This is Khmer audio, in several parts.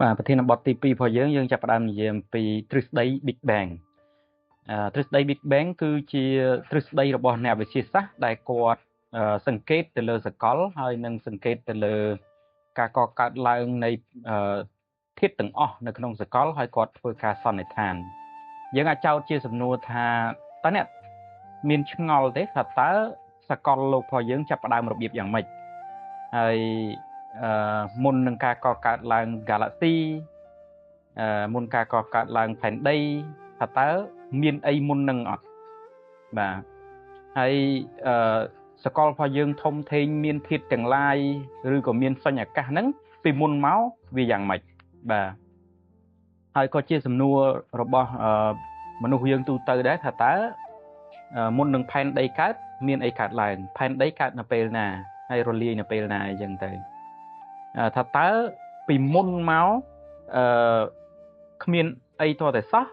vàประเทศบอตទី2พอយើងចាប់ផ្ដើមនិយាយអំពីទ្រឹស្ដី Big Bang ទ្រឹស្ដី Big Bang គឺជាទ្រឹស្ដីរបស់អ្នកវិទ្យាសាស្ត្រដែលគាត់សង្កេតទៅលើសកលហើយនឹងសង្កេតទៅលើការកកើតឡើងនៃធាតុទាំងអស់នៅក្នុងសកលហើយគាត់ធ្វើការសន្និដ្ឋានយើងអាចចោទជាសំណួរថាតើអ្នកមានឆ្ងល់ទេថាតើសកលលោករបស់យើងចាប់ផ្ដើមរបៀបយ៉ាងម៉េចហើយមុននឹងការកកើតឡើង Galaxy មុនការកកើតឡើងផែនដីថាតើមានអីមុននឹងអត់បាទហើយសកលរបស់យើងធំធេងមានធាតុទាំងឡាយឬក៏មានសញ្ញអាកាសហ្នឹងពីមុនមកវាយ៉ាងម៉េចបាទហើយក៏ជាសំណួររបស់មនុស្សយើងទូទៅដែរថាតើមុននឹងផែនដីកើតមានអីកើតឡើងផែនដីកើតនៅពេលណាហើយរលាយនៅពេលណាអញ្ចឹងទៅថាតើពីមុនមកគ្មានអីតតែសោះ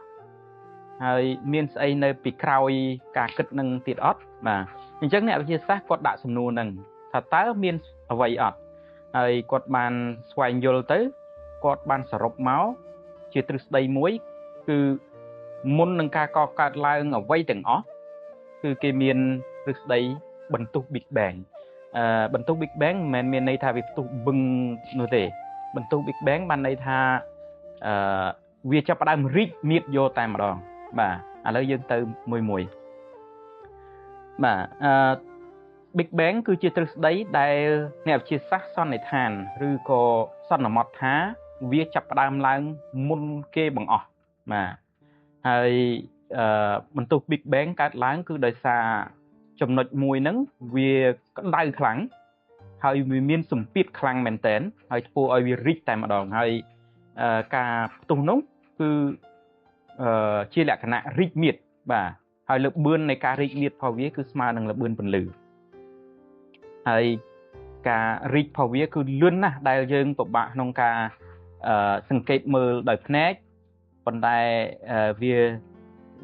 ហើយមានស្អីនៅពីក្រោយការគិតនឹងទៀតអត់បាទអញ្ចឹងអ្នកវិទ្យាសាស្ត្រគាត់ដាក់សំណួរហ្នឹងថាតើមានអ្វីអត់ហើយគាត់បានស្វែងយល់ទៅគាត់បានសរុបមកជាទ្រឹស្ដីមួយគឺមុននឹងការកកើតឡើងអ្វីទាំងអស់គឺគេមានទ្រឹស្ដីបន្ទុះ Big Bang បន្ទុះ Big Bang មិនមែនមានន័យថាវាផ្ទុះបឹងនោះទេបន្ទុះ Big Bang បានន័យថាវាចាប់ផ្ដើមរីកមាឌយកតែម្ដងបាទឥឡូវយើងទៅមួយបាទBig Bang គឺជាទ្រឹស្ដីដែលអ្នកវិទ្យាសាស្ត្រសន្និដ្ឋានឬក៏សន្មតថាវាចាប់ផ្ដើមឡើងមុនគេបង្អស់បាទហើយបន្ទុះ Big Bang កើតឡើងគឺដោយសារចំណុចមួយហ្នឹងវាក្តៅខ្លាំងហើយវាមានសម្ពាធខ្លាំងមែនទែនហើយធ្វើឲ្យវារីកតែម្ដងហើយការផ្ទុះនោះគឺជាលក្ខណៈរីកមាឌបាទហើយល្បឿននៃការរីកមាឌរបស់វាគឺស្មើនឹងល្បឿនពន្លឺហើយការរីករបស់វាគឺលឿនណាស់ដែលយើងពិបាកក្នុងការសង្កេតមើលដោយភ្នែកប៉ុន្តែ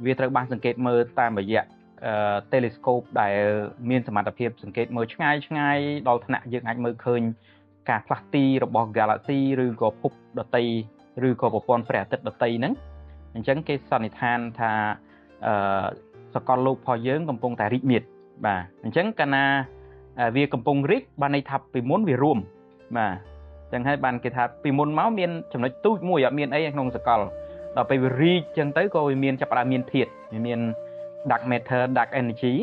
វាត្រូវបានសង្កេតមើលតាមរយៈtelescope ដែលមានសមត្ថភាពសង្កេតមើលឆ្ងាយដល់ថ្នាក់យើងអាចមើលឃើញការផ្លាស់ទីរបស់ Galaxy ឬក៏ភពដតីឬក៏ប្រព័ន្ធព្រះអាទិត្យដតីហ្នឹងអញ្ចឹងគេសន្និដ្ឋានថាសកលលោករបស់យើងកំពុងតែរីកមាឌបាទអញ្ចឹងកាលណាវាកំពុងរីកបានន័យថាពីមុនវារួមបាទអញ្ចឹងហើយបានគេថាពីមុនមកមានចំណុចទូចមួយអត់មានអីក្នុងសកលដល់ពេលវារីកអញ្ចឹងទៅក៏វាមានចាប់ផ្ដើមមានធាតុវាមាន dark matter dark energy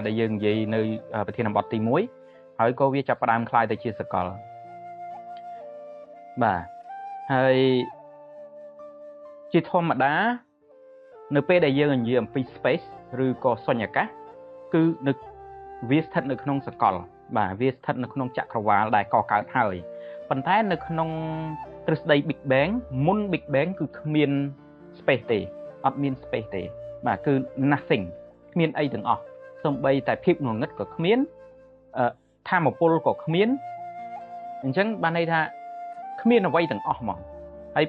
ដែលយើងនិយាយនៅប្រធានបទទី1ហើយក៏វាចាប់ផ្ដើមคล้ายទៅជាសកលបាទហើយជាធម្មតានៅពេលដែលយើងនិយាយអំពី space ឬក៏សុញ្ញអាកាសគឺវាស្ថិតនៅក្នុងសកលបាទវាស្ថិតនៅក្នុងចក្រវាលដែលកកើតហើយប៉ុន្តែនៅក្នុងទ្រឹស្ដី Big Bang មុន Big Bang គឺគ្មាន space ទេអត់មាន space ទេបាទគឺ nothing គ្មានអីទាំងអស់សូម្បីតែភាពងងឹតក៏គ្មានថាមពលក៏គ្មានអញ្ចឹងបានន័យថាគ្មានអ្វីទាំងអស់ហ្មងហើយ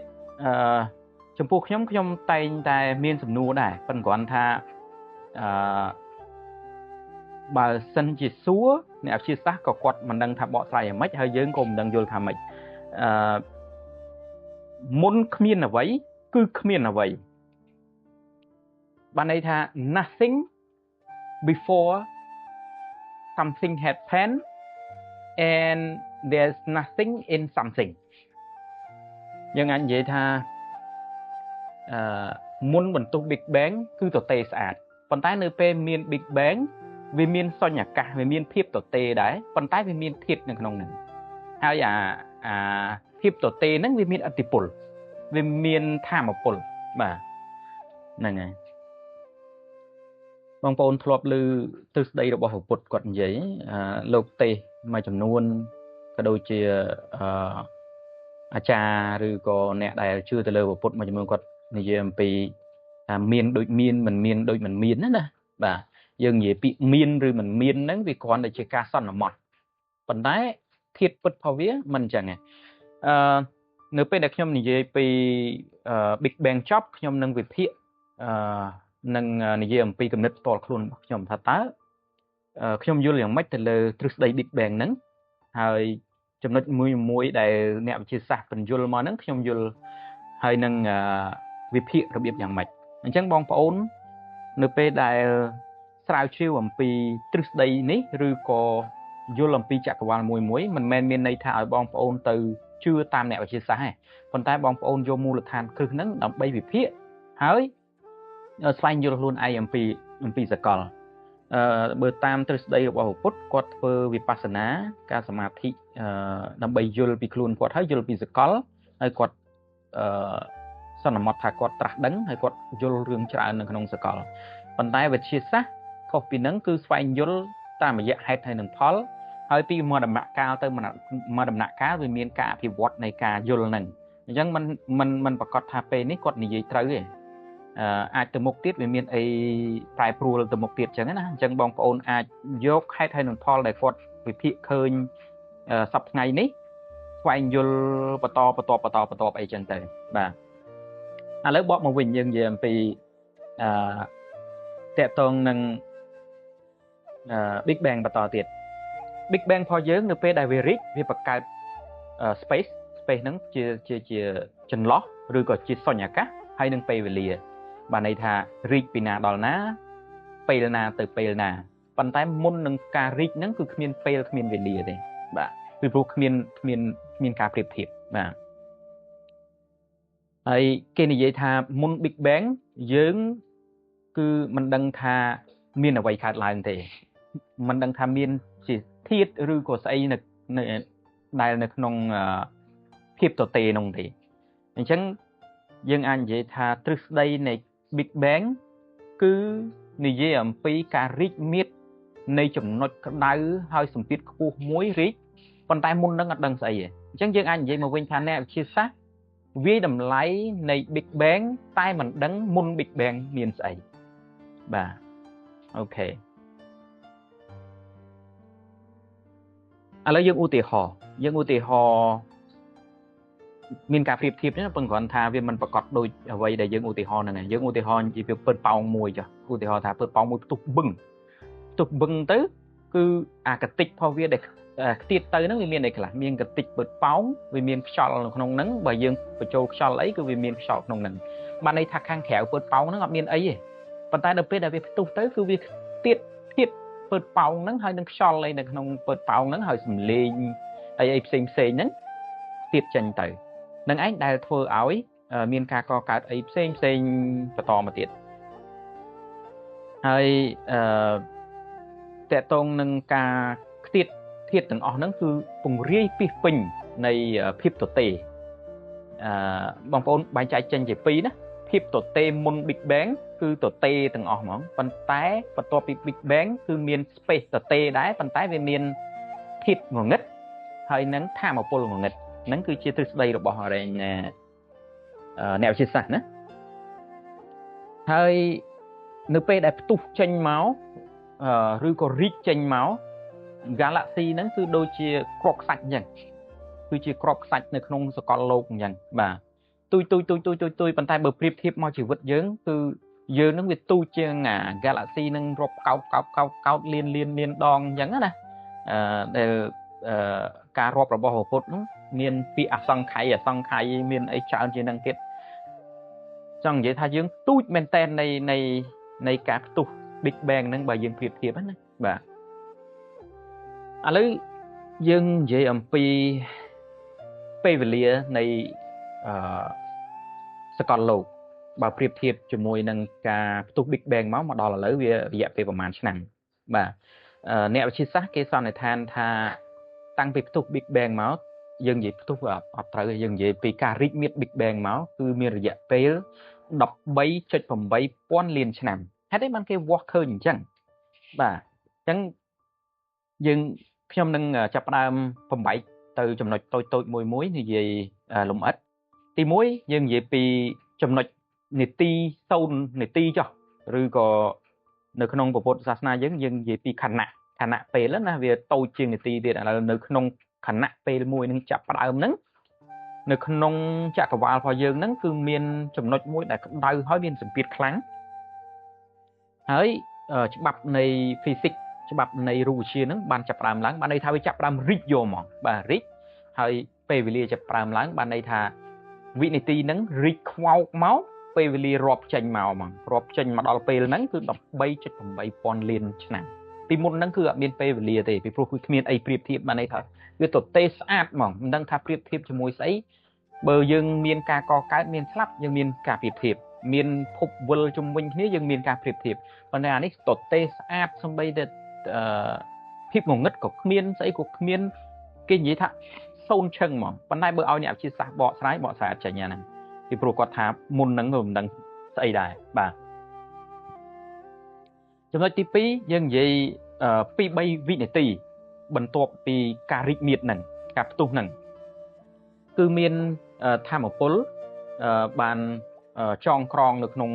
ចំពោះខ្ញុំតែងតែមានសំណួរដែរប៉ុន្តែគ្រាន់ថាបើសិនជាសួរអ្នកវិទ្យាសាស្ត្រក៏គាត់មិនដឹងថាបកស្រាយយ៉ាងម៉េចហើយយើងក៏មិនដឹងយល់ថាម៉េចមុនគ្មានអ្វីគឺគ្មានអ្វីបានន័យថា nothing before something happened and there's nothing in something យើងអាចនិយាយថាមុនបន្ទុះ Big Bang គឺទទេស្អាតប៉ុន្តែនៅពេលមាន Big Bang វាមានសញ្ញអាកាសវាមានភាពទទេដែរប៉ុន្តែវាមានធាតុនៅក្នុងហ្នឹងហើយអាភាពទទេហ្នឹងវាមានឥទ្ធិពលវាមានថាមពលបាទហ្នឹងហើយបងប្អូនធ្លាប់ឮទ្រឹស្ដីរបស់ពុទ្ធគាត់និយាយលោកទេសមួយចំនួនក៏ដូចជាអាចារ្យឬក៏អ្នកដែលជឿទៅលើពុទ្ធមួយចំនួនគាត់និយាយអំពីមានដូចមានមិនមានដូចមិនមានណាបាទយើងនិយាយពីមានឬមិនមានហ្នឹងវាគ្រាន់តែជាការសន្មតប៉ុន្តែធាតុពិតរបស់វាមិនអញ្ចឹងទេនៅពេលដែលខ្ញុំនិយាយពី Big Bang ចប់ខ្ញុំនឹងវិភាគនឹងនិយាយអំពីគំនិតផ្ទាល់ខ្លួនរបស់ខ្ញុំថាតើខ្ញុំយល់យ៉ាងម៉េចទៅលើទ្រឹស្ដី Big Bang ហ្នឹងហើយ ចំណុចមួយដែលអ្នកវិទ្យាសាស្ត្របញ្យល់មកហ្នឹងខ្ញុំយល់ហើយនឹងវិភាគរបៀបយ៉ាងម៉េចអញ្ចឹងបងប្អូននៅពេលដែលស្រាវជ្រាវអំពីទ្រឹស្ដីនេះឬក៏យល់អំពីចក្រវាឡមួយមិនមែនមានន័យថាឲ្យបងប្អូនទៅជឿតាមអ្នកវិទ្យាសាស្ត្រទេប៉ុន្តែបងប្អូនយកមូលដ្ឋានគ្រឹះហ្នឹងដើម្បីវិភាគហើយស្វែងយល់ខ្លួនឯងអំពីសកលបើតាមទ្រឹស្ដីរបស់ពុទ្ធគាត់ធ្វើវិបស្សនាការសមាធិដើម្បីយល់ពីខ្លួនគាត់ហើយយល់ពីសកលហើយគាត់សន្មតថាគាត់ត្រាស់ដឹងហើយគាត់យល់រឿងច្រើននៅក្នុងសកលប៉ុន្តែវិទ្យាសាស្ត្រខុសពីហ្នឹងគឺស្វែងយល់តាមរយៈហេតុហើយនឹងផលហើយពីមួយដំណាក់កាលទៅមួយដំណាក់កាលវាមានការអភិវឌ្ឍនៃការយល់ហ្នឹងអញ្ចឹងมันប្រកាសថាពេលនេះគាត់និយាយត្រូវទេអាចទៅមុខទៀតវាមានអីប្រែប្រួលទៅមុខទៀតអញ្ចឹងណាអញ្ចឹងបងប្អូនអាចយកហេតុហើយនឹងផលដែលគាត់វិភាគឃើញសប្តាហ៍ថ្ងៃនេះស្វែងយល់បន្តអីចឹងទៅបាទឥឡូវបកមកវិញយើងនិយាយអំពីតកតងនឹងBig Bang បន្តទៀត Big Bang របស់យើងនៅពេលដែលវារីកវាបង្កើត space ហ្នឹងជាចន្លោះឬក៏ជាសុញ្ញកាសហើយនឹងពេលវេលាបានន័យថារីកពីណាដល់ណាពេលណាទៅពេលណាប៉ុន្តែមុននឹងការរីកហ្នឹងគឺគ្មានពេលគ្មានវេលាទេបាទពីព្រោះគ្មានការប្រៀបធៀបបាទហើយគេនិយាយថាមុន Big Bang យើងគឺមិនដឹងថាមានអ្វីកើតឡើងទេមិនដឹងថាមានជាធាតុឬក៏ស្អីនៅដែលនៅក្នុងភាពទទេនោះទេអញ្ចឹងយើងអាចនិយាយថាទ្រឹស្ដីនៃ Big Bang គឺនិយាយអំពីការរីកមាឌនៃចំណុចក្តៅហើយសម្ពាធខ្ពស់មួយរីកប៉ុន្តែមុននឹងអត់ដឹងស្អីទេអញ្ចឹងយើងអាចនិយាយមកវិញថាអ្នកវិទ្យាសាស្ត្រវាយតម្លៃនៃ Big Bang តែមិនដឹងមុន Big Bang មានស្អីបាទអូខេឥឡូវយើងឧទាហរណ៍មានការប្រៀបធៀបនេះប៉ុន្តែគ្រាន់ថាវាមិនប្រកបដូចអ្វីដែលយើងឧទាហរណ៍ហ្នឹងឯងយើងឧទាហរណ៍ជាពើប៉ោងមួយចុះឧទាហរណ៍ថាពើប៉ោងមួយផ្ទុះបឹងទៅគឺអាកតិចរបស់វាដែលខ្ទាតទៅហ្នឹងវាមានអីខ្លះមានកតិចពើប៉ោងវាមានខ្យល់នៅក្នុងហ្នឹងបើយើងបញ្ចូលខ្យល់អីគឺវាមានខ្យល់ក្នុងហ្នឹងបានន័យថាខាងក្រៅពើប៉ោងហ្នឹងអត់មានអីទេប៉ុន្តែដល់ពេលដែលវាផ្ទុះទៅគឺវាខ្ទាតពើប៉ោងហ្នឹងហើយនឹងខ្យល់អីនៅក្នុងពើប៉ោងហ្នឹងហើយសំលេងអីផ្សេងហ្នឹងទៀតចេញទៅនឹងឯងដែលធ្វើឲ្យមានការកកើតអីផ្សេងបន្តមកទៀតហើយតកតងនឹងការខ្ទាតធាតុទាំងអស់ហ្នឹងគឺពង្រាយពីពេញនៃភាពទទេបងប្អូនបែងចែកចេញជាពីរណាភាពទទេមុន Big Bang គឺទទេទាំងអស់ហ្មងប៉ុន្តែបន្ទាប់ពី Big Bang គឺមាន space ទទេដែរប៉ុន្តែវាមានធាតុងងឹតហើយនឹងថាមពលងងឹតហ្នឹងគឺជាទ្រឹស្ដីរបស់អ្នកវិទ្យាសាស្ត្រណាហើយនៅពេលដែលផ្ទុះចេញមកឬក៏រីកចេញមក Galaxy ហ្នឹងគឺដូចជាគ្រាប់ខ្សាច់អញ្ចឹងគឺជាគ្រាប់ខ្សាច់នៅក្នុងសកលលោកអញ្ចឹងបាទទុយប៉ុន្តែបើប្រៀបធៀបមកជីវិតយើងគឺយើងនឹងវាទូជាងអា Galaxy នឹងរាប់កោតលានដងអញ្ចឹងណាដែលការរាប់របស់ព្រះពុទ្ធនោះមានពាក្យអសង្ខ័យមានអីច្រើនជាងនឹងទៀតចង់និយាយថាយើងទូចមែនតែននៃការផ្ទុះ Big Bang ហ្នឹងបើយើងប្រៀបធៀបណាបាទឥឡូវយើងនិយាយអំពីពេលវេលានៃសកលលោកបើប្រៀបធៀបជាមួយនឹងការផ្ទុះ Big Bang មកដល់ឥឡូវវារយៈពេលប្រហែលឆ្នាំបាទអ្នកវិទ្យាសាស្ត្រគេសន្និដ្ឋានថាតាំងពីផ្ទុះ Big Bang មកយើងនិយាយផ្ទុះអត់ត្រូវយើងនិយាយពីការរីកមាឌ Big Bang មកគឺមានរយៈពេល 13.8 លានឆ្នាំហេតុអីបានគេវាស់ឃើញអញ្ចឹងបាទអញ្ចឹងខ្ញុំនឹងចាប់ផ្ដើមបំបែកទៅចំណុចតូចមួយនិយាយលំអិតទី1យើងនិយាយពីចំណុចនាទី0នាទីចុះឬក៏នៅក្នុងពុទ្ធសាសនាយើងនិយាយពីខណៈពេលណាវាតូចជាងនាទីទៀតឥឡូវនៅក្នុងខណៈពេលមួយនឹងចាប់ផ្ដើមហ្នឹងនៅក្នុងចក្រវាឡរបស់យើងហ្នឹងគឺមានចំណុចមួយដែលក្តៅហើយមានសម្ពាធខ្លាំងហើយច្បាប់នៃ physics ច្បាប់នៃរូបវិទ្យាហ្នឹងបានចាប់ផ្ដើមឡើងបានន័យថាវាចាប់ផ្ដើមរីកយកហ្មងបាទរីក hơi pe về lia chập pram láng ban đây thà vị này ti nắng rít khoao máu pe về lia rọp chanh màu mà rọp chanh mà đo pe nắng cứ đập bay chết tầm bay pon liền nè vì một nắng cứ ở bên pe về lia thì vì pro miền ai priệp thiệp ban đây thà cứ tụt tê sát mà nắng thà priệp thiệp cho môi sấy bờ dương miền ca co cái miền slap dương miền ca priệp thiệp miền phục vơ trong mình thế dương miền ca priệp thiệp còn này anh tụt tê sát xong bây giờ thiệp một ngất của miền sấy của miền cái gì thà sôn chân màวันนี้เบอร์เอาเนี่ยชีสาบ่อซ้ายบ่อสายจะเนี่ยนะที่ปรากฏทามุนนังเงิมดังใส่ได้บ่าจำนวนที่ปียังยี่ปีใบวินาทีบรรทบปีการิเมียดหนึ่งกับตุ้งหนึ่งคือเมียนทำอพลบานจองครองหรือนง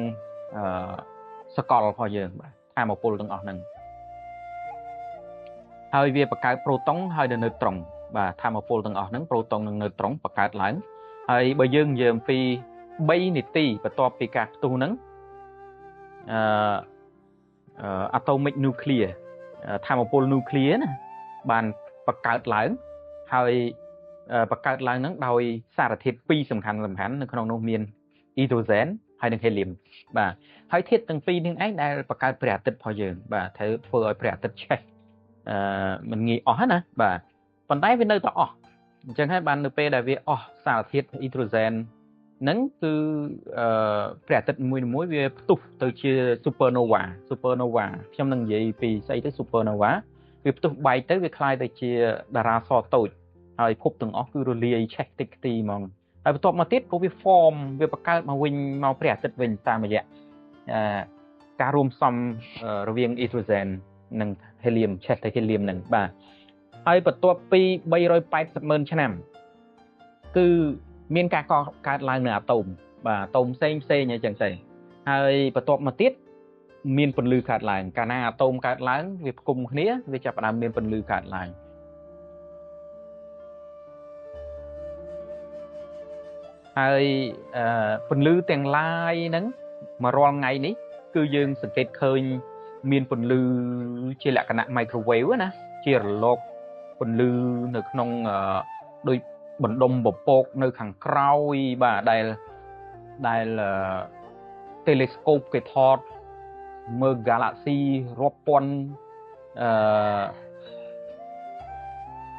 สกอลพอเยอะทำอพลตั้งออกหนึ่งเฮยเวียประกาศโปรตองเฮยเดินตรงvà tham một pol từng ở nắng proton nâng nơi trống bạc cát lãng hay bây giờ giờ phi bay nít ti và to phi cát tu nắng atomic nuclear tham một pol nuclear nè bàn bạc cát lãng hay bạc cát lãng nắng đòi xa thiệt pi sầm khănในขนมนมเมียนhydrogen hay đừng helium và hay thiết từng pi nhưng ấy đây bạc cátประหยัดพอเยอะvà thấy phơiประหยัดใช่mình nghĩ ó nè và còn tay với nơi tỏ chẳng hay bạn được đại việt xả thiết hydrogen nắng từ trẻ tật mùi về tục từ chia supernova trong năng gì vì xây tới supernova việc tục bay tới việc khai từ chia đà so tội rồi phúc từng cứ rồi check tích tì mà rồi tục mà tiết có việc form việc bạc cao mà win mau trẻ tật vinh ta mà vậy cả room xong riêng hydrogen năng helium check tới helium năng bà hay bậtตัวปีใบรอยไปสักเมินชนคือเมียนการก่อการลายเหนือตุ่มบ่าตุ่มเซ็งเซ็งอย่างจังใจhayบทตัวมาติดเมียนปนลือขาดลายการหน้าตุ่มขาดลายวิบกลุ่มนี้วิจับดามเมียนปนลือขาดลายhayปนลือแต่งลายนั้นมารอไงนี้คือยังสังเกตเคยเมียนปนลือเชื่อแหละขณะไมโครเวฟนะเชื่อโลกปนลือในขนมโดยบนดมบบโปกในขังเคราบ่าได้เทเลสโคปเกทอดเมื่อกาแล็กซีรบปน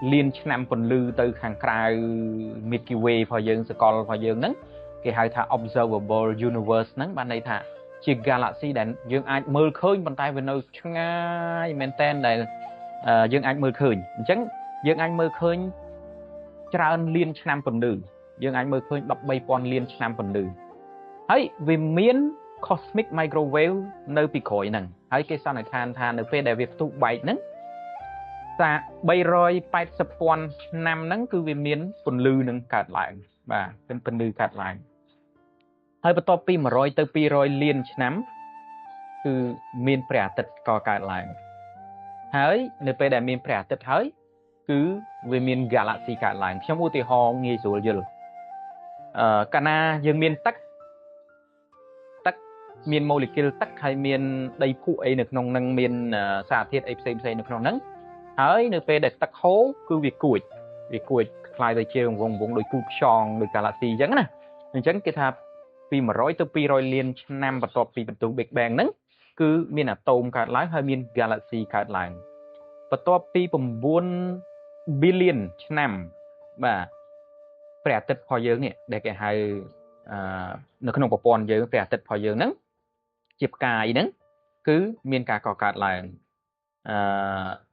เลียนชนำปนลือtừขังคราวมิลกี้เวย์พอยังสกอลพอยังนั้นเกี่ยวกับ observable universe นั้นบ้านในท่าชีกาแล็กซีแต่ยังอาจมือเคยบนใต้เป็นเอาง่ายแมนเทนได้ยังอันมือคืนจังยังอันมือคืนจราเลียนชนำปนดื้อยังอันมือคืนดับใบปอนเลียนชนำปนดื้อเฮ้ยวิเมียนคอสมิกไมโครเวฟในปีข่อยนั่งเฮ้ยเกสรในทานในเฟเดวิฟตุใบนั้นแต่ใบรอยไปสปอนนำนั้นคือวิเมียนปนลือนั่งขาดหลังบ่าเป็นปนลือขาดหลังเฮ้ยประตูปีมารอยตัวปีรอยเลียนชนำคือเมียนเปรียติดก่อขาดหลังเฮ้ยในไปแต่มีแผลติดเฮ้ยคือวิมีนกาแล็กซีขาดหลังช่างอุติฮองงี้สูงเยอะกันนะยังมีตักมีโมเลกุลตักให้มีได้ผู้ไอ้หนึ่งนองนั่งมีสารเทียดไอ้เซมหนึ่งนองนั้นเฮ้ยในไปแต่ตักโฮคือวิกุยคลายไปเชื่อวงโดยกูชองโดยกาแล็กซีจังนะจังกิทับปีมาร้อยตัวปีร้อยเลียนนำประกอบปีประตูเบกแบงนั้นคือมีอะโตมขาดหลังให้มีกาแล็กซีขาดหลังประกอบปีผมบุญบิลเลียนนำบ่าแปรติดพอเยอะเนี่ยได้แก่ให้ในขนมปอนเยอะแปรติดพอเยอะนั้นจีบกายนั้นคือมีการก่อการหลัง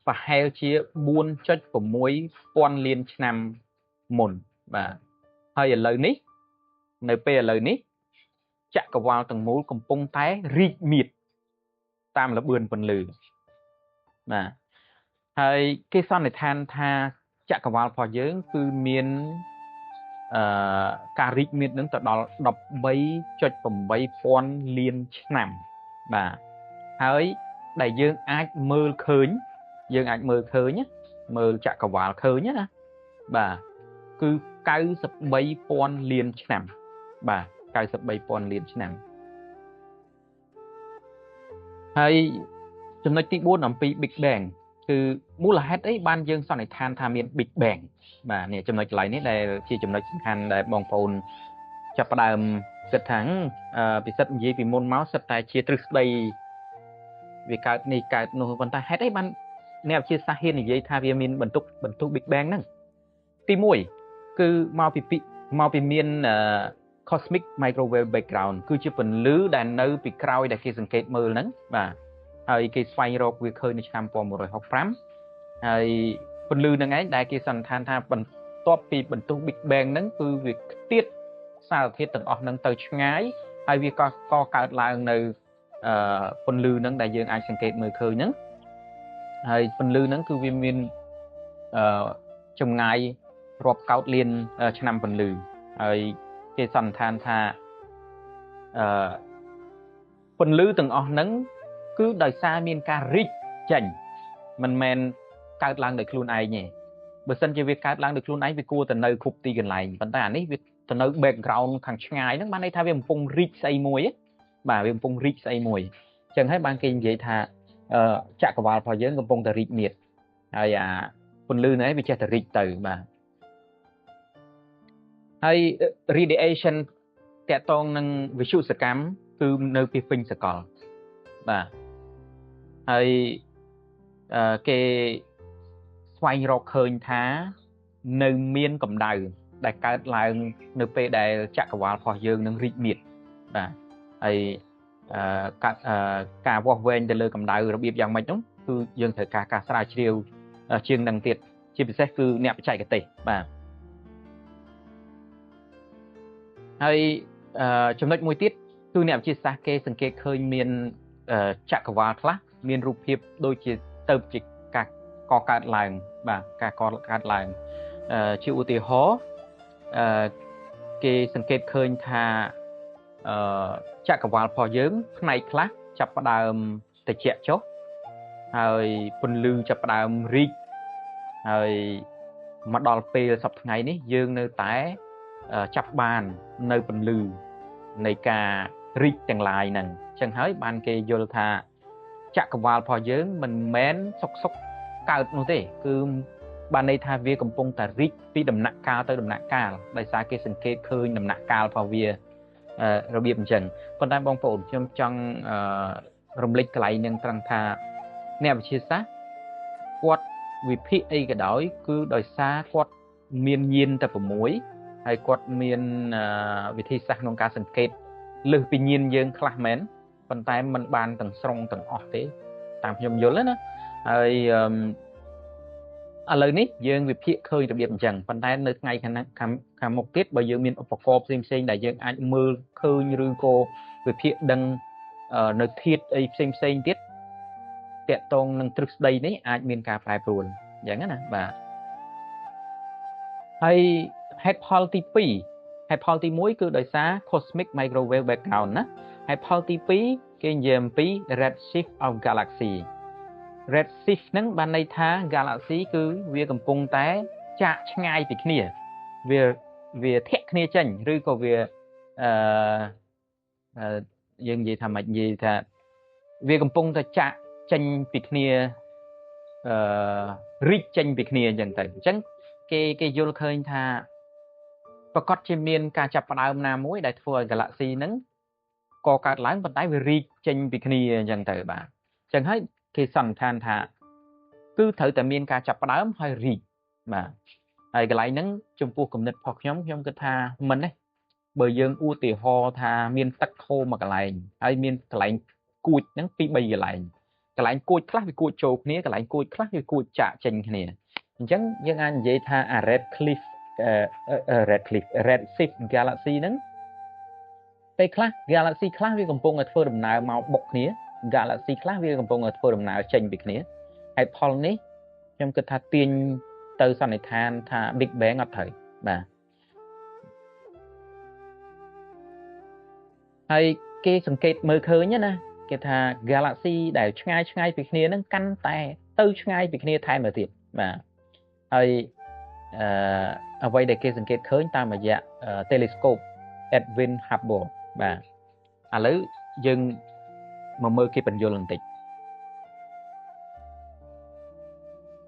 và hai chia buôn cho của mối quan liên nằm mồn và hơi lời ní nơi pe lời ní chạm vào tầng mối cùng bông tái rít miệt tam là bươn phần lử mà hơi cái son này than tha chạm vào phò giới cứ miền cà rít miệt đến tận đó đọc bấy cho phẩm bấy quan liên nằm và hơi đại dương ai mơ khơi dương anh mơ khơi nhé mơ chạ cả vào khơi nhé bà cứ cây sập bay pon liền nằm bà cây sập bay pon liền nằm hay chúng nói tí buôn làm pi big bang គឺមូលហេតុអីបានយើងសន្និដ្ឋានថាមាន Big Bang បាទនេះចំណុចកន្លែងនេះដែលជាចំណុចសំខាន់ដែលបងប្អូនចាប់ផ្ដើមគិតថាពិសិដ្ឋនិយាយពីមុនមកសិតតែជាទ្រឹស្ដីវាកើតនេះកើតនោះប៉ុន្តែហេតុអីបានអ្នកវិទ្យាសាស្ត្រហ៊ាននិយាយថាវាមានបន្ទុក Big Bang ហ្នឹងទី1គឺមកពីមានcosmic microwave background គឺជាពន្លឺដែលនៅពីក្រោយដែលគេសង្កេតមើលហ្នឹងបាទហើយគេស្វែងរកវាឃើញនៅឆ្នាំ1965ហើយពន្លឺហ្នឹងឯងដែលគេសន្និដ្ឋានថាបន្ទាប់ពីបន្ទុះ Big Bang ហ្នឹងគឺវាខ្ទាតសារធាតុទាំងអស់ហ្នឹងទៅឆ្ងាយហើយវាក៏កើតឡើងនៅពន្លឺហ្នឹងដែលយើងអាចសង្កេតមើលឃើញហ្នឹងហើយពន្លឺហ្នឹងគឺវាមានចម្ងាយរាប់កោតលានឆ្នាំពន្លឺហើយគេសន្និដ្ឋានថាពន្លឺទាំងអស់ហ្នឹងគឺដោយសារមានការរីកចេញមិនមែនកើតឡើងដោយខ្លួនឯងទេបើសិនជាវាកើតឡើងដោយខ្លួនឯងវាគួរតែនៅគ្រប់ទីកន្លែងប៉ុន្តែអានេះវាទៅនៅ background ខាងឆ្ងាយហ្នឹងបានន័យថាវាកំពុងរីកស្អីមួយបាទវាកំពុងរីកស្អីមួយអញ្ចឹងហើយបានគេនិយាយថាចក្រវាឡរបស់យើងកំពុងតែរីកមាឌហើយអាពន្លឺហ្នឹងវាចេះតែរីកទៅបាទហើយ radiation តាក់ទងនឹងវិទ្យុសកម្មគឺនៅពីពេញសកលបាទហើយគេស្វែងរកឃើញថានៅមានកម្ដៅដែលកើតឡើងនៅពេលដែលចក្រវាឡរបស់យើងនឹងរីកមាឌបាទហើយការវាស់វែងទៅលើកម្ដៅរបៀបយ៉ាងម៉េចនោះគឺយើងត្រូវការស្រាវជ្រាវជាងនឹងទៀតជាពិសេសគឺអ្នកបច្ចេកទេសបាទហើយចំណុចមួយទៀតគឺអ្នកវិទ្យាសាស្ត្រគេសង្កេតឃើញមានចក្រវាឡខ្លះមានរូបភាពដូចជាទៅជាការកកើតឡើងបាទការកកើតឡើងជាឧទាហរណ៍គេសង្កេតឃើញថាចក្រវាឡរបស់យើងផ្នែកខ្លះចាប់ផ្ដើមត្រជាក់ចុះហើយពន្លឺចាប់ផ្ដើមរីកហើយមកដល់ពេលសប្តាហ៍ថ្ងៃនេះយើងនៅតែចាប់បាននៅពន្លឺនៃការរីកទាំងឡាយហ្នឹងអញ្ចឹងហើយបានគេយល់ថាចក្រវាឡរបស់យើងមិនមែនសុកកើតនោះទេគឺបានន័យថាវាកំពុងតែរីកពីដំណាក់កាលទៅដំណាក់កាលដោយសារគេសង្កេតឃើញដំណាក់កាលរបស់វារបៀបអញ្ចឹងប៉ុន្តែបងប្អូនខ្ញុំចង់រំលេចកន្លែងនឹងត្រង់ថាអ្នកវិទ្យាសាស្ត្រគាត់វិភាគអីក៏ដោយគឺដោយសារគាត់មានញាណតែ6ហើយគាត់មានវិធីសាស្ត្រក្នុងការសង្កេតលើសពីញាណយើងខ្លះមែនប៉ុន្តែมันបានទាំងស្រុងទាំងអស់ទេតាមខ្ញុំយល់ណាហើយឥឡូវនេះយើងវិភាគឃើញរបៀបអញ្ចឹងប៉ុន្តែនៅថ្ងៃខាងមុខទៀតបើយើងមានឧបករណ៍ផ្សេងដែលយើងអាចមើលឃើញឬក៏វិភាគដឹងនៅធាតុអីផ្សេងទៀតតាក់ទងនឹងទ្រឹស្ដីនេះអាចមានការប្រែប្រួលអញ្ចឹងណាបាទហើយហេតុផលទី2ហេតុផលទី1គឺដោយសារ cosmic microwave background ណាហេតុផលទី2គេនិយាយអំពី redshift of galaxy redshift ហ្នឹងបានន័យថា galaxy គឺវាកំពុងតែចាកឆ្ងាយពីគ្នាវាធាក់គ្នាចេញឬក៏វាយើងនិយាយថាម៉េចនិយាយថាវាកំពុងតែចាកចេញពីគ្នារីកចេញពីគ្នាអញ្ចឹងទៅអញ្ចឹងគេយល់ឃើញថាប្រកាសជាមានការចាប់ផ្ដើមណាមួយដែលធ្វើឲ្យ galaxy ហ្នឹងក៏កើតឡើងប៉ុន្តែវារីកចេញពីគ្នាអញ្ចឹងទៅបាទអញ្ចឹងហើយគេសន្និដ្ឋានថាគឺត្រូវតែមានការចាប់ផ្ដើមហើយរីកបាទហើយកន្លែងហ្នឹងចំពោះគំនិតរបស់ខ្ញុំគិតថាមិនទេបើយើងឧទាហរណ៍ថាមានទឹកហូរមកកន្លែងហើយមានកន្លែងគួចហ្នឹងពី3កន្លែងគួចខ្លះវាគួចចូលគ្នាកន្លែងគួចខ្លះវាគួចចាក់ចេញគ្នាអញ្ចឹងយើងអាចនិយាយថា redshift galaxy ហ្នឹងពេលខ្លះ galaxy ខ្លះវាកំពុងតែធ្វើដំណើរមកបុកគ្នា galaxy ខ្លះវាកំពុងតែធ្វើដំណើរចេញពីគ្នាហេតុផលនេះខ្ញុំគិតថាទាញទៅសន្និដ្ឋានថា Big Bang អត់ត្រូវបាទហើយគេសង្កេតមើលឃើញណាគេថា galaxy ដែលឆ្ងាយពីគ្នាហ្នឹងកាន់តែទៅឆ្ងាយពីគ្នាថែមទៅទៀតបាទហើយអ្វីដែលគេសង្កេតឃើញតាមរយៈ telescope Edwin Hubble បាទឥឡូវយើងមកមើលគេបញ្យល់បន្តិច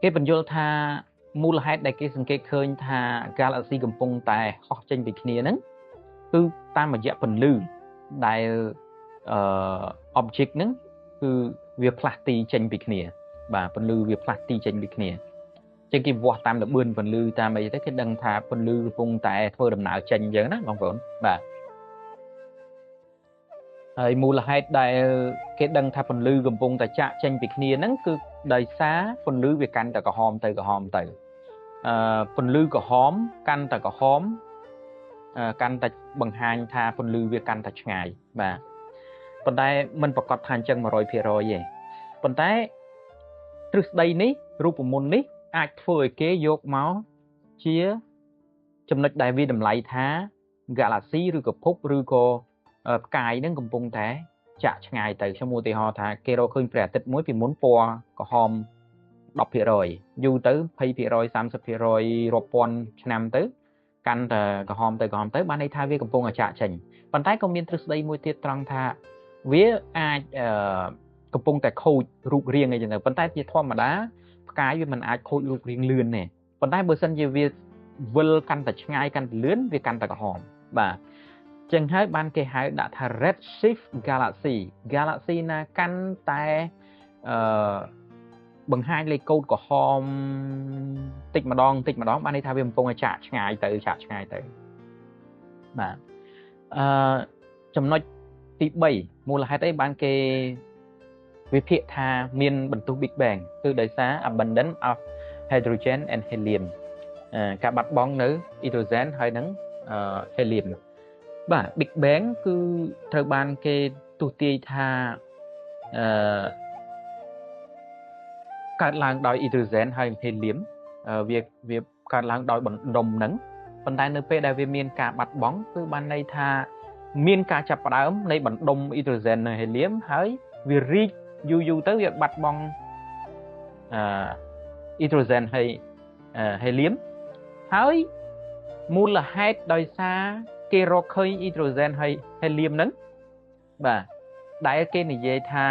គេបញ្យល់ថាមូលហេតុដែលគេសង្កេតឃើញថា galaxy កំពុងតែហោះចេញពីគ្នាហ្នឹងគឺតាមរយៈពន្លឺដែល object ហ្នឹងគឺវាផ្លាស់ទីចេញពីគ្នាបាទពន្លឺវាផ្លាស់ទីចេញពីគ្នាចឹងគេវាស់តាមល្បឿនពន្លឺតាមអីទៅគេដឹងថាពន្លឺកំពុងតែធ្វើដំណើរចេញអញ្ចឹងណាបងប្អូនបាទហើយមូលហេតុដែលគេដឹងថាពន្លឺកំពុងតែចាក់ចេញពីគ្នាហ្នឹងគឺដោយសារពន្លឺវាកាន់តែក្រហមទៅពន្លឺក្រហមកាន់តែក្រហមកាន់តែបង្ហាញថាពន្លឺវាកាន់តែឆ្ងាយបាទប៉ុន្តែมันប្រកាសថាអញ្ចឹង 100%ទេប៉ុន្តែទ្រឹស្ដីនេះរូបមន្តនេះអាចធ្វើឲ្យគេយកមកជាចំណុចដែលវាតម្លៃថា galaxy ឬក៏ភពឬក៏ផ្កាយហ្នឹងកំពុងតែចាក់ឆ្ងាយទៅខ្ញុំឧទាហរណ៍ថាគេរកឃើញព្រះអាទិត្យមួយពីមុនពណ៌ក្រហម 10% យូរទៅ 20% 30% រាប់ពាន់ឆ្នាំទៅកាន់តែក្រហមទៅបានន័យថាវាកំពុងតែចាក់ចេញប៉ុន្តែក៏មានទ្រឹស្ដីមួយទៀតត្រង់ថាវាអាចកំពុងតែខូចរូបរាងអីចឹងទៅប៉ុន្តែជាធម្មតាផ្កាយវាមិនអាចខូចរូបរាងលឿនទេប៉ុន្តែបើសិនជាវាវិលកាន់តែឆ្ងាយកាន់តែលឿនវាកាន់តែក្រហមបាទចឹងហើយបានគេហៅដាក់ថា redshift galaxy ណាកាន់តែបង្ហាញលេខកូដក្រហមតិចម្ដងបានន័យថាវាកំពុងតែចាក់ឆ្ងាយទៅបាទចំណុចទី3មូលហេតុអីបានគេវិភាគថាមានបន្ទុះ Big Bang គឺដោយសារ abundance of hydrogen and helium ការបាត់បង់នៅ hydrogen ហើយនិង helium បាទ Big Bang គឺត្រូវបានគេទស្សន៍ទាយថាកើតឡើងដោយ hydrogen ហើយ helium វាកើតឡើងដោយបណ្ដុំហ្នឹងប៉ុន្តែនៅពេលដែលវាមានការបាត់បង់គឺបានន័យថាមានការចាប់ផ្ដើមនៃបណ្ដុំ hydrogen និង helium ហើយវារីកយូរទៅវាបាត់បង់hydrogen ហើយ helium ហើយមូលហេតុដោយសារគេរកឃើញ hydrogen ហើយ helium ហ្នឹងបាទដែលគេនិយាយថា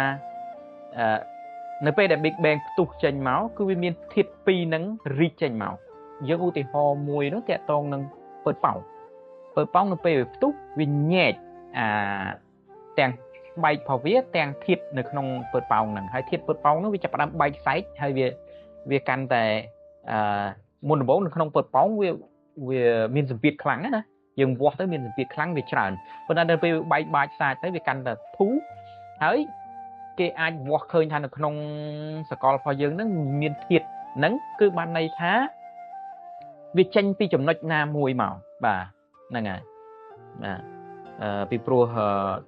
នៅពេលដែល Big Bang ផ្ទុះចេញមកគឺវាមានធាតុពីរហ្នឹងរីកចេញមកយើងឧទាហរណ៍មួយនោះតាក់ទងនឹងពើប៉ោងនៅពេលវាផ្ទុះវាញែកទាំងស្បែករបស់វាទាំងធាតុនៅក្នុងពើប៉ោងហ្នឹងហើយធាតុពើប៉ោងនោះវាចាប់ផ្ដើមបែកខ្សែកហើយវាកាន់តែមុនដំបូងនៅក្នុងពើប៉ោងវាមានសម្ពាធខ្លាំងណាយើងវាស់ទៅមានសម្ពាធខ្លាំងវាច្រើនប៉ុន្តែដល់ពេលបែកបាច់សាច់ទៅវាកាន់តែធូរហើយគេអាចវាស់ឃើញថានៅក្នុងសកលរបស់យើងហ្នឹងមានធាតុហ្នឹងគឺបានន័យថាវាចេញពីចំណុចណាមួយមកបាទហ្នឹងហើយបាទពីព្រោះ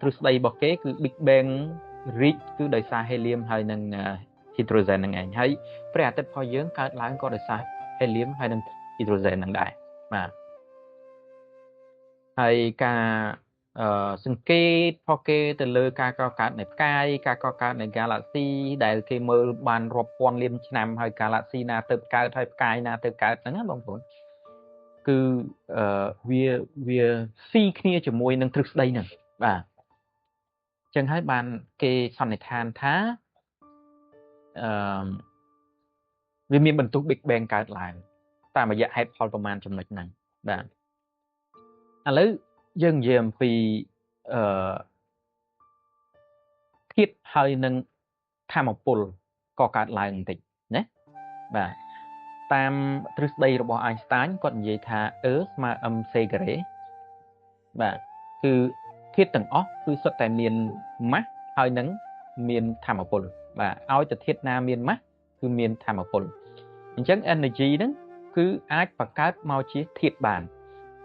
ទ្រឹស្ដីរបស់គេគឺ Big Bang រីកគឺដោយសារ helium ហើយនិង hydrogen ហ្នឹងឯងហើយព្រះអាទិត្យរបស់យើងកើតឡើងក៏ដោយសារ helium ហើយនិង hydrogen ហ្នឹងដែរបាទហើយការសង្កេតរបស់គេទៅលើការកកើតនៃផ្កាយការកកើតនៃ galaxy ដែលគេមើលបានរាប់ពាន់លានឆ្នាំហើយ galaxy ណាទៅកើតហើយផ្កាយណាទៅកើតហ្នឹងណាបងប្អូនគឺវាស៊ីគ្នាជាមួយនឹងទ្រឹស្ដីហ្នឹងបាទអញ្ចឹងហើយបានគេសន្និដ្ឋានថាវាមានបន្ទុះ Big Bang កើតឡើងតាមរយៈហេតុផលប្រមាណចំណុចហ្នឹងបាទឥឡូវយើងនិយាយអំពីធាតុហើយនឹងធម្មពលក៏កើតឡើងបន្តិចណាបាទតាមទ្រឹស្ដីរបស់ Einstein គាត់និយាយថា E ស្មើ mc carré បាទគឺធាតុទាំងអស់គឺសុទ្ធតែមាន mass ហើយនឹងមានធម្មពលបាទឲ្យតែធាតុណាមាន mass គឺមានធម្មពលអញ្ចឹង energy ហ្នឹងគឺអាចបង្កើតមកជាធាតុបាន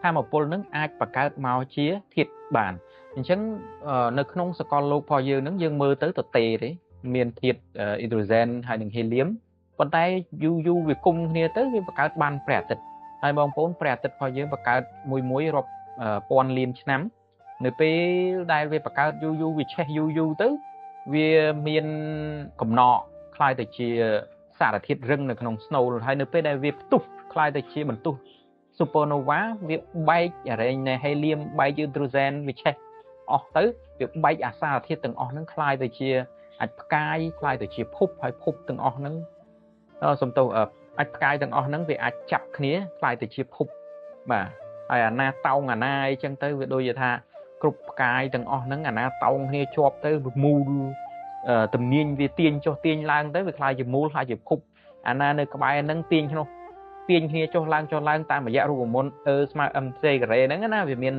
ធម្មពលនឹងអាចបង្កើតមកជាធាតុបានអញ្ចឹងនៅក្នុងសកលលោករបស់យើងនឹងយើងមើលទៅទទេទេមានធាតុ hydrogen ហើយនិង helium ប៉ុន្តែយូរវាគុំគ្នាទៅវាបង្កើតបានព្រះអាទិត្យហើយបងប្អូនព្រះអាទិត្យរបស់យើងបង្កើតមួយរាប់ពាន់លានឆ្នាំនៅពេលដែលវាបង្កើតយូរវាឆេះយូរទៅវាមានកំណកคล้ายទៅជាសារធាតុរឹងនៅក្នុងស្នូលហើយនៅពេលដែលវាផ្ទុះคล้ายទៅជាបន្ទុះsupernova វាបែកអរេងនៃ helium បែក hydrogen វាឆេះអស់ទៅវាបែកអាសារធាតុទាំងអស់ហ្នឹងคล้ายទៅជាអាចផ្កាយคล้ายទៅជាភពហើយភពទាំងអស់ហ្នឹង សំទោអាចផ្កាយទាំងអស់ហ្នឹងវាអាចចាប់គ្នាខ្លាយទៅជាភពបាទហើយអាណាតោងអាណាអីចឹងទៅវាដូចជាថាគ្រប់ផ្កាយទាំងអស់ហ្នឹងអាណាតោងគ្នាជាប់ទៅមូលទំនាញវាទាញចុះទាញឡើងទៅវាខ្លាយជាមូលខ្លាយជាភពអាណានៅក្បែរហ្នឹងទាញគ្នាចុះឡើងតាមរយៈរូបមន្តស្មើ MC ការ៉េហ្នឹងណាវាមាន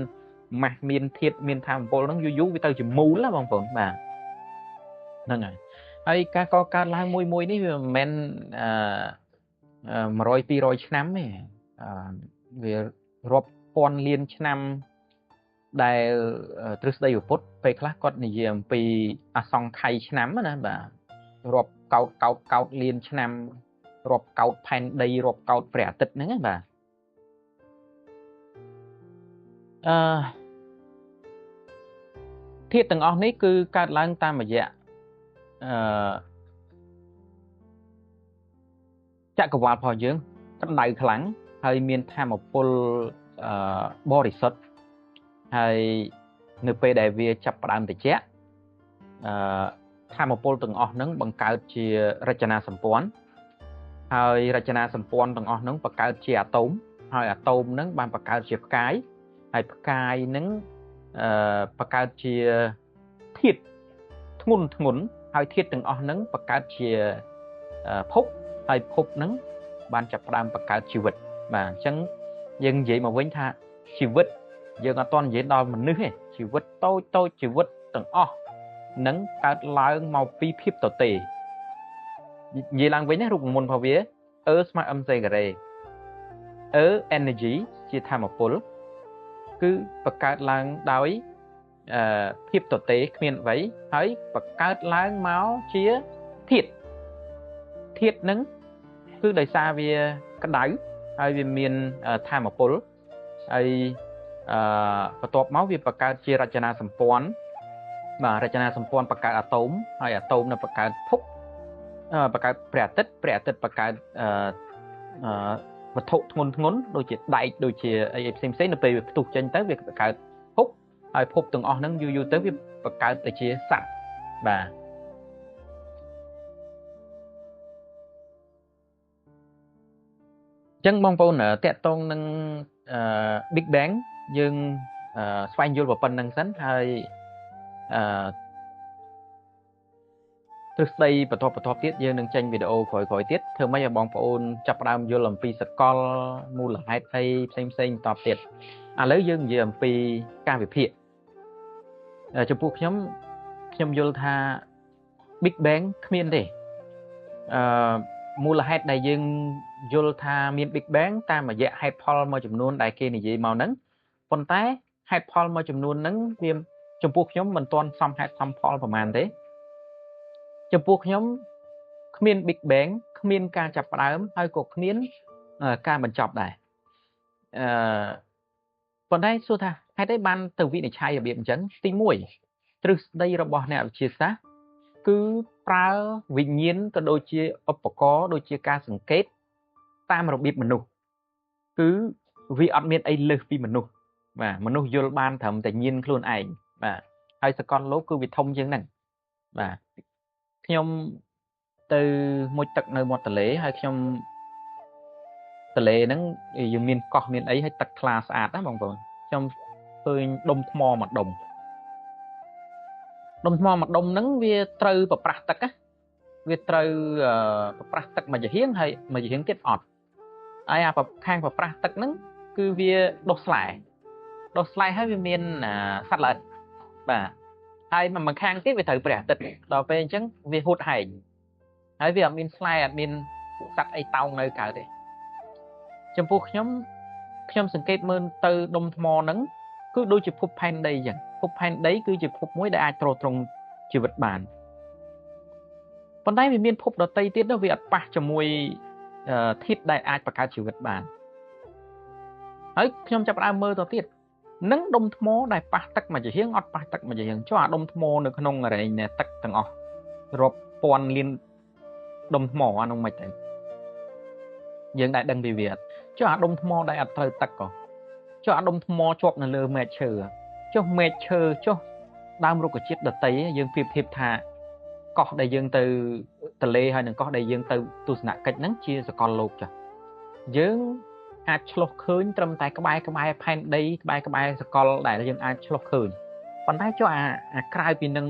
ម៉ាស់មានធាតុមានធម៌ពលហ្នឹងយូរវាទៅជាមូលណាបងប្អូនបាទហ្នឹងហើយការកកើតឡើងមួយនេះវាមិនមែន100 200ឆ្នាំទេវារាប់ពាន់លានឆ្នាំដែលទ្រឹស្ដីពុទ្ធពេលខ្លះគាត់និយាយអំពីអសង្ខ័យឆ្នាំណាបាទរាប់កោតលានឆ្នាំរាប់កោតផែនដីរាប់កោតព្រះអាទិត្យហ្នឹងបាទធាតុទាំងអស់នេះគឺកើតឡើងតាមរយៈចក្រវាឡរបស់យើងក្តៅខ្លាំងហើយមានធម៌ពលបរិសុទ្ធហើយនៅពេលដែលវាចាប់ផ្ដើមត្រជាក់ធម៌ពលទាំងអស់ហ្នឹងបង្កើតជារចនាសម្ព័ន្ធហើយរចនាសម្ព័ន្ធទាំងអស់ហ្នឹងបង្កើតជាអាតូមហើយអាតូមហ្នឹងបានបង្កើតជាផ្កាយហើយផ្កាយហ្នឹងបង្កើតជាធាតុធ្ងន់ហើយធាតុទាំងអស់ហ្នឹងបង្កើតជាភពហើយភពហ្នឹងបានចាប់ផ្ដើមបង្កើតជីវិតបាទអញ្ចឹងយើងនិយាយមកវិញថាជីវិតយើងអត់ទាន់និយាយដល់មនុស្សទេជីវិតតូចជីវិតទាំងអស់នឹងកើតឡើងមកពីភាពទទេនិយាយឡើងវិញណារូបមន្តរបស់វាស្មើ MC ការ៉េenergy ជាធម៌ពលគឺបង្កើតឡើងដោយភាពទទេគ្មានអ្វីហើយបង្កើតឡើងមកជាធាតុហ្នឹងគឺដោយសារវាក្តៅហើយវាមានធម៌ពលហើយបន្ទាប់មកវាបង្កើតជារចនាសម្ព័ន្ធបាទរចនាសម្ព័ន្ធបង្កើតអាតូមហើយអាតូមនឹងបង្កើតភពបង្កើតព្រះអាទិត្យបង្កើតវត្ថុធ្ងន់ដូចជាដែកដូចជាអីផ្សេងនៅពេលវាផ្ទុះចេញទៅវាបង្កើតភពហើយភពទាំងអស់ហ្នឹងយូរទៅវាបង្កើតទៅជាសត្វបាទអញ្ចឹងបងប្អូនតកតងនឹងBig Bang យើងស្វែងយល់ប៉ុណ្្នឹងសិនហើយទ្រឹស្ដីបន្តទៀតយើងនឹងចេញវីដេអូក្រោយទៀតធ្វើម៉េចឲ្យបងប្អូនចាប់ផ្ដើមយល់អំពីសកលមូលហេតុអីផ្សេងបន្តទៀតឥឡូវយើងនិយាយអំពីការវិភាគចំពោះខ្ញុំយល់ថា Big Bang គ្មានទេមូលហេតុដែលយើងយល់ថាមាន Big Bang តាមរយៈហេតុផលមួយចំនួនដែលគេនិយាយមកហ្នឹងប៉ុន្តែហេតុផលមួយចំនួនហ្នឹងវាចំពោះខ្ញុំមិនទាន់សមហេតុសមផលប្រហែលទេចំពោះខ្ញុំគ្មាន Big Bang គ្មានការចាប់ផ្ដើមហើយក៏គ្មានការបញ្ចប់ដែរប៉ុន្តែសួរថាហេតុអីបានទៅវិនិច្ឆ័យរបៀបអញ្ចឹងទី1ទ្រឹស្ដីរបស់អ្នកវិទ្យាសាស្ត្រគឺប្រើវិញ្ញាណក៏ដូចជាឧបករណ៍ដូចជាការសង្កេតតាមរបៀបមនុស្សគឺវាអត់មានអីលើសពីមនុស្សបាទមនុស្សយល់បានត្រឹមតែញៀនខ្លួនឯងបាទហើយសកលលោកគឺវាធំជាងហ្នឹងបាទខ្ញុំទៅមុជទឹកនៅមាត់ទន្លេហើយខ្ញុំទន្លេហ្នឹងយើងមានកោះមានអីហើយទឹកថ្លាស្អាតណាបងប្អូនខ្ញុំឃើញដុំថ្មមួយដុំហ្នឹងវាត្រូវប្រប្រាស់ទឹកណាវាត្រូវប្រប្រាស់ទឹកមួយចំហៀងហើយមួយចំហៀងទៀតអត់ហើយអាខាងប្រប្រាស់ទឹកហ្នឹងគឺវាដុះស្លែហើយវាមានសត្វល្អិតបាទហើយមួយខាងទៀតវាត្រូវព្រះអាទិត្យដល់ពេលអញ្ចឹងវាហួតហែងហើយវាអត់មានស្លែអត់មានសត្វអីតោងនៅកើតទេចំពោះខ្ញុំសង្កេតមើលទៅដុំថ្មហ្នឹងគឺដូចជាភពផែនដីអញ្ចឹងភពផែនដីគឺជាភពមួយដែលអាចទ្រទ្រង់ជីវិតបានប៉ុន្តែវាមានភពដតីទៀតវាអត់ប៉ះជាមួយធាតុដែលអាចបង្កើតជីវិតបានហើយខ្ញុំចាប់ផ្ដើមមើលទៅទៀតនឹងដុំថ្មដែលប៉ះទឹកមួយចំហៀងអត់ប៉ះទឹកមួយចំហៀងចុះអាដុំថ្មនៅក្នុងរែងនៃទឹកទាំងអស់រាប់ពាន់លានដុំថ្មអានោះមិនទៅយើងដែលដឹងពីវាចុះអាដុំថ្មដែលអត់ត្រូវទឹកក៏ចុះអាដុំថ្មជាប់នៅលើមែកឈើចុះមែកឈើចុះដើមរុក្ខជាតិដតីយើងប្រៀបធៀបថាកោះដែលយើងទៅ តលេហើយនឹងកោះដែលយើងទៅទស្សនកិច្ចហ្នឹងជាសកលលោកចាយើងអាចឆ្លុះឃើញត្រឹមតែក្បែរផែនដីក្បែរសកលដែលយើងអាចឆ្លុះឃើញប៉ុន្តែចុះអាក្រៅពីនឹង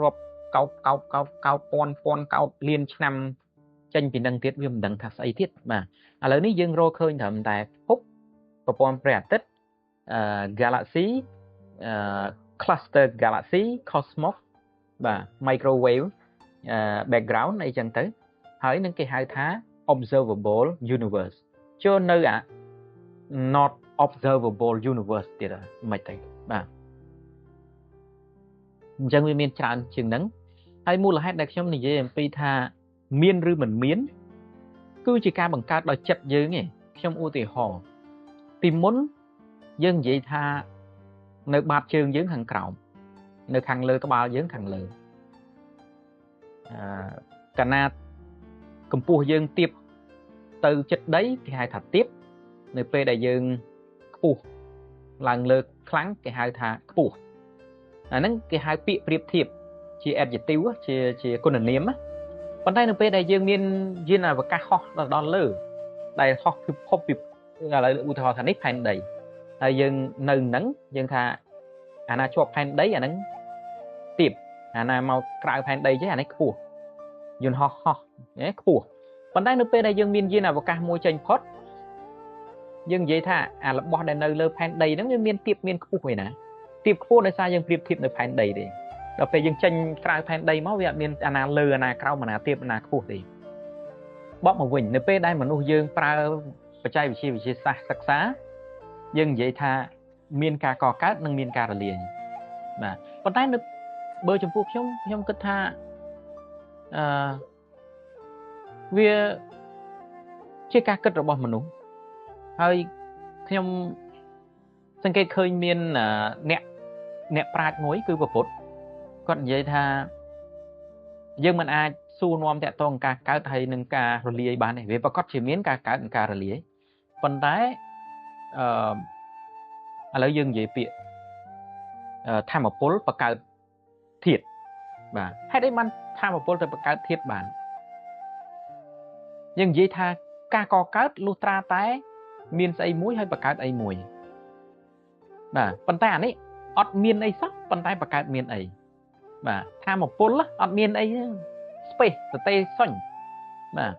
រាប់កោបពាន់កោបលានឆ្នាំចេញពីនឹងទៀតវាមិនដឹងថាស្អីទៀតបាទឥឡូវនេះយើងរកឃើញត្រឹមតែភពប្រព័ន្ធព្រះអាទិត្យgalaxy cluster galaxy cosmos បាទ microwave background អីចឹងទៅហើយនឹងគេហៅថា observable universe ចូលនៅអា not observable universe ទៀតមិនទៅបាទអញ្ចឹងវាមានច្រើនជាងហ្នឹងហើយមូលហេតុដែលខ្ញុំនិយាយអំពីថាមានឬមិនមានគឺជាការបង្កើតដោយចិត្តយើងឯងខ្ញុំឧទាហរណ៍ពីមុនយើងនិយាយថានៅបាតជើងយើងខាងក្រោមនៅខាងលើក្បាលយើងខាងលើកាលណាកម្ពស់យើងទាបទៅចិត្តដីគេហៅថាទាបនៅពេលដែលយើងខ្ពស់ឡើងលើខ្លាំងគេហៅថាខ្ពស់អាហ្នឹងគេហៅពាក្យប្រៀបធៀបជា adjective ជាគុណនាមប៉ុន្តែនៅពេលដែលយើងមានយានអវកាសហោះដល់លើដែលហោះគឺភពពីឥឡូវឧទាហរណ៍ថានេះផែនដីហើយយើងនៅហ្នឹងយើងថាអាណាជាប់ផែនដីអាហ្នឹងទាបអាណាមកក្រៅផែនដីចេះអានេះខ្ពស់យន្តហោះខ្ពស់ប៉ុន្តែនៅពេលដែលយើងមានយានអវកាសមួយចេញផុតយើងនិយាយថាអារបស់ដែលនៅលើផែនដីហ្នឹងវាមានទាបមានខ្ពស់ឯណាទាបខ្ពស់ដោយសារយើងប្រៀបធៀបនៅផែនដីទេដល់ពេលយើងចេញក្រៅផែនដីមកវាអត់មានអាណាលើអាណាក្រោមអាណាទាបអាណាខ្ពស់ទេបបមកវិញនៅពេលដែលមនុស្សយើងប្រើបច្ចេកវិទ្យាសាស្ត្រសិក្សាយើងនិយាយថាមានការកកើតនិងមានការរលាយបាទប៉ុន្តែនៅបើចំពោះខ្ញុំគិតថាវាជាការគិតរបស់មនុស្សហើយខ្ញុំសង្កេតឃើញមានអ្នកប្រាជ្ញមួយគឺព្រះពុទ្ធគាត់និយាយថាយើងមិនអាចសួរនាំតាក់ទងការកើតហើយនឹងការរលាយបានទេវាប្រកាសជាមានការកើតនិងការរលាយប៉ុន្តែឥឡូវយើងនិយាយពាក្យធម្មពលបង្កើតធាតុបាទហេតុអីបានធម្មពលទៅបង្កើតធាតុបានយើងនិយាយថាការកកើតលុះត្រាតែមានស្អីមួយហើយបង្កើតអីមួយបាទប៉ុន្តែអានេះអត់មានអីសោះប៉ុន្តែបង្កើតមានអីបាទធម្មពលអត់មានអី space សតេសុញបាទ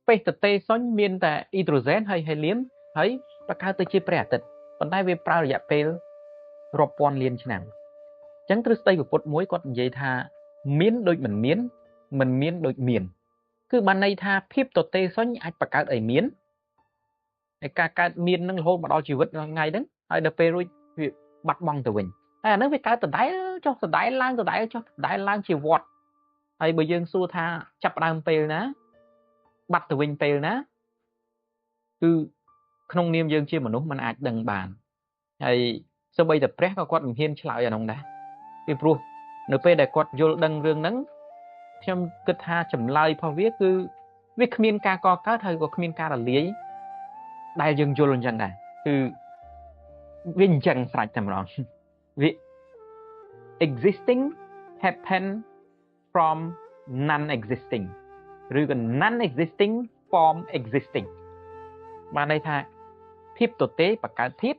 space សតេសុញមានតែ hydrogen ហើយ helium ហើយបង្កើតទៅជាព្រះអាទិត្យប៉ុន្តែវាប្រើរយៈពេលរាប់ពាន់លានឆ្នាំអញ្ចឹងទ្រឹស្ដីពុទ្ធមួយគាត់និយាយថាមានដូចមិនមានដូចមានគឺបានន័យថាភាពទទេសុញអាចបង្កើតឲ្យមានហើយការកើតមាននឹងរហូតមកដល់ជីវិតថ្ងៃហ្នឹងហើយដល់ពេលរួចវាបាត់បង់ទៅវិញហើយអាហ្នឹងវាកើតដដែលចុះដដែលឡើងដដែលចុះដដែលឡើងជាវត្តហើយបើយើងសួរថាចាប់ដើមពេលណាបាត់ទៅវិញពេលណាគឺក្នុងនាមយើងជាមនុស្សมันអាចដឹងបានហើយសូម្បីតែព្រះក៏គាត់មិនហ៊ានឆ្លើយអានោះដែរពីព្រោះនៅពេលដែលគាត់យល់ដឹងរឿងហ្នឹងខ្ញុំគិតថាចម្លើយរបស់វាគឺវាគ្មានការកកើតហើយក៏គ្មានការរលាយដែលយើងយល់អញ្ចឹងដែរគឺវាអញ្ចឹងស្រេចតែម្ដងវា existing happen from non existing ឬក៏ non existing form existing បានន័យថាភាពទទេបង្កើតធាតុ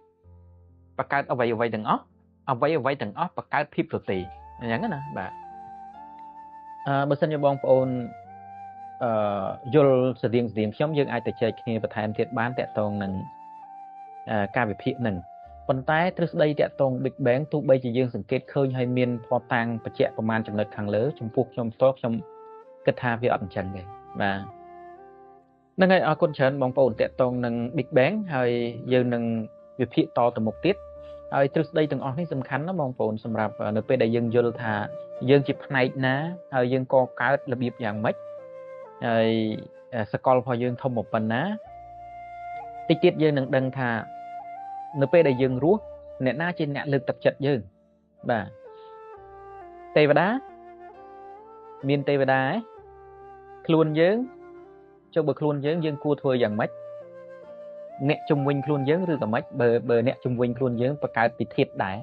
បង្កើតអ្វីទាំងអស់អ្វីទាំងអស់បង្កើតភាពទទេអញ្ចឹងណាបាទបើសិនជាបងប្អូនយល់ស្តៀងខ្ញុំយើងអាចទៅចែកគ្នាបន្ថែមទៀតបានតាក់ទងនឹងការវិភាគនឹងប៉ុន្តែទ្រឹស្ដីតាក់ទង Big Bang ទោះបីជាយើងសង្កេតឃើញហើយមានភស្តុតាងបញ្ជាក់ប្រមាណចំណុចខាងលើចំពោះខ្ញុំផ្ទាល់ខ្ញុំគិតថាវាអត់អញ្ចឹងទេបាទហ្នឹងហើយអរគុណច្រើនបងប្អូនតាក់ទងនឹង Big Bang ហើយយើងនឹងវិភាគតទៅមុខទៀតហើយទ្រឹស្ដីទាំងអស់នេះសំខាន់ណាស់បងប្អូនសម្រាប់នៅពេលដែលយើងយល់ថាយើងជាផ្នែកណាហើយយើងកកើតរបៀបយ៉ាងម៉េចហើយសកលរបស់យើងធំប៉ុណ្ណាតិចទៀតយើងនឹងដឹងថានៅពេលដែលយើងរស់អ្នកណាជាអ្នកលើកទឹកចិត្តយើងបាទទេវតាមានទេវតាខ្លួនយើងចុះបើខ្លួនយើងគួរធ្វើយ៉ាងម៉េចអ្នកជំវិញខ្លួនយើងឬក៏ម៉េចបើអ្នកជំវិញខ្លួនយើងបង្កើតពីធាតុដែរ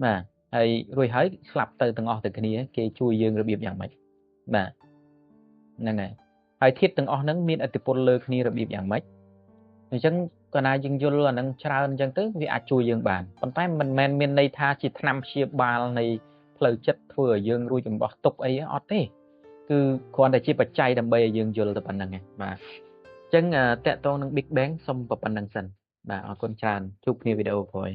បាទ ហើយរួចហើយស្លាប់ទៅទាំងអស់ទៅគ្នាគេជួយយើងរបៀបយ៉ាងម៉េចបាទហ្នឹងហើយធាតុទាំងអស់ហ្នឹងមានឥទ្ធិពលលើគ្នារបៀបយ៉ាងម៉េចអញ្ចឹងកាលណាយើងយល់អាហ្នឹងច្រើនអញ្ចឹងទៅវាអាចជួយយើងបានប៉ុន្តែមិនមែនមានន័យថាជាថ្នាំព្យាបាលនៃផ្លូវចិត្តធ្វើឲ្យយើងរួចអំបោះទុកអីអត់ទេគឺគ្រាន់តែជាបច្ច័យដើម្បីឲ្យយើងយល់តែប៉ុណ្្នឹងឯងបាទអញ្ចឹងតកតងនឹង Big Bang សូមប៉ុណ្្នឹងសិនបាទអរគុណច្រើនជួបគ្នាវីដេអូក្រោយ